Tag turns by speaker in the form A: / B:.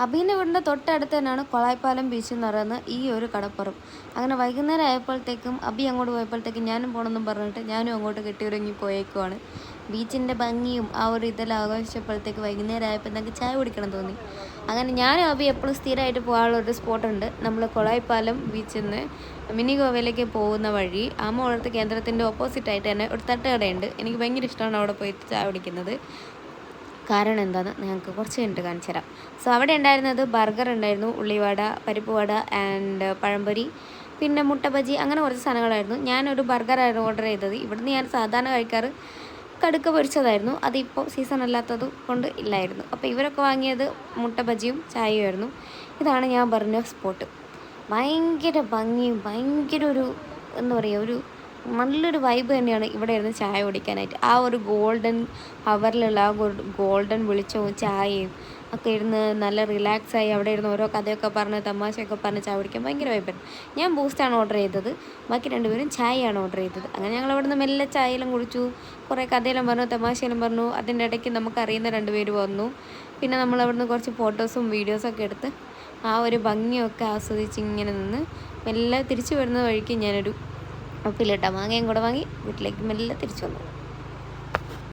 A: അബീൻ്റെ വീടിൻ്റെ തൊട്ടടുത്ത് തന്നെയാണ് കൊളായിപ്പാലം ബീച്ച് എന്ന് പറയുന്ന ഈ ഒരു കടപ്പുറം. അങ്ങനെ വൈകുന്നേരം ആയപ്പോഴത്തേക്കും അബി അങ്ങോട്ട് പോയപ്പോഴത്തേക്കും ഞാനും പോകണമെന്നും പറഞ്ഞിട്ട് ഞാനും അങ്ങോട്ട് കെട്ടിയൊരുങ്ങി പോയേക്കുവാണ്. ബീച്ചിൻ്റെ ഭംഗിയും ആ ഒരു ഇതെല്ലാം ആഘോഷിച്ചപ്പോഴത്തേക്ക് വൈകുന്നേരം ആയപ്പോൾ ഞങ്ങൾക്ക് ചായ കുടിക്കണം തോന്നി. അങ്ങനെ ഞാനും അബി എപ്പോഴും സ്ഥിരമായിട്ട് പോകാനുള്ളൊരു സ്പോട്ടുണ്ട്. നമ്മൾ കൊളായിപ്പാലം ബീച്ചിൽ നിന്ന് മിനി ഗോവയിലേക്ക് പോകുന്ന വഴി വളർത്ത് കേന്ദ്രത്തിൻ്റെ ഓപ്പോസിറ്റായിട്ട് തന്നെ ഒരു തട്ടുകടയുണ്ട്. എനിക്ക് ഭയങ്കര ഇഷ്ടമാണ് അവിടെ പോയിട്ട് ചായ കുടിക്കുന്നത്. കാരണം എന്താണെന്ന് ഞങ്ങൾക്ക് കുറച്ച് കഴിഞ്ഞിട്ട് കാണിച്ചു തരാം. സോ അവിടെ ഉണ്ടായിരുന്നത് ബർഗർ ഉണ്ടായിരുന്നു, ഉള്ളിവട, പരിപ്പ് വട ആൻഡ് പഴംപൊരി, പിന്നെ മുട്ട ബജി, അങ്ങനെ കുറച്ച് സാധനങ്ങളായിരുന്നു. ഞാനൊരു ബർഗറായിരുന്നു ഓർഡർ ചെയ്തത്. ഇവിടുന്ന് ഞാൻ സാധാരണ കഴിക്കാറ് കടുക്ക പൊരിച്ചതായിരുന്നു. അതിപ്പോൾ സീസൺ അല്ലാത്തത് കൊണ്ട് ഇല്ലായിരുന്നു. അപ്പോൾ ഇവരൊക്കെ വാങ്ങിയത് മുട്ട ബജിയും ചായയുമായിരുന്നു. ഇതാണ് ഞാൻ പറഞ്ഞ സ്പോട്ട്. ഭയങ്കര ഭംഗിയും ഭയങ്കര ഒരു എന്താ പറയുക, ഒരു നല്ലൊരു വൈബ് തന്നെയാണ് ഇവിടെ ഇരുന്ന് ചായ കുടിക്കാനായിട്ട്. ആ ഒരു ഗോൾഡൻ ഹവറിലുള്ള ആ ഗോൾഡൻ വെളിച്ചവും ചായയും ഒക്കെ ഇരുന്ന് നല്ല റിലാക്സായി അവിടെ ഇരുന്ന് ഓരോ കഥയൊക്കെ പറഞ്ഞ് തമാശയൊക്കെ പറഞ്ഞ് ചായ കുടിക്കാൻ ഭയങ്കര വൈബായിരുന്നു. ഞാൻ ബൂസ്റ്റാണ് ഓർഡർ ചെയ്തത്, ബാക്കി രണ്ടുപേരും ചായയാണ് ഓർഡർ ചെയ്തത്. അങ്ങനെ ഞങ്ങൾ അവിടെ നിന്ന് മെല്ലെ ചായയെല്ലാം കുടിച്ചു, കുറേ കഥയെല്ലാം പറഞ്ഞു, തമാശയെല്ലാം പറഞ്ഞു. അതിൻ്റെ ഇടയ്ക്ക് നമുക്കറിയുന്ന രണ്ടുപേര് വന്നു. പിന്നെ നമ്മൾ അവിടുന്ന് കുറച്ച് ഫോട്ടോസും വീഡിയോസൊക്കെ എടുത്ത് ആ ഒരു ഭംഗിയൊക്കെ ആസ്വദിച്ച് ഇങ്ങനെ നിന്ന് മെല്ലെ തിരിച്ചു വരുന്ന വഴിക്ക് ഞാനൊരു ഉപ്പിലിട്ട മാങ്ങയും കൂടെ വാങ്ങി വീട്ടിലേക്ക് മെല്ലെ തിരിച്ചു വന്നു.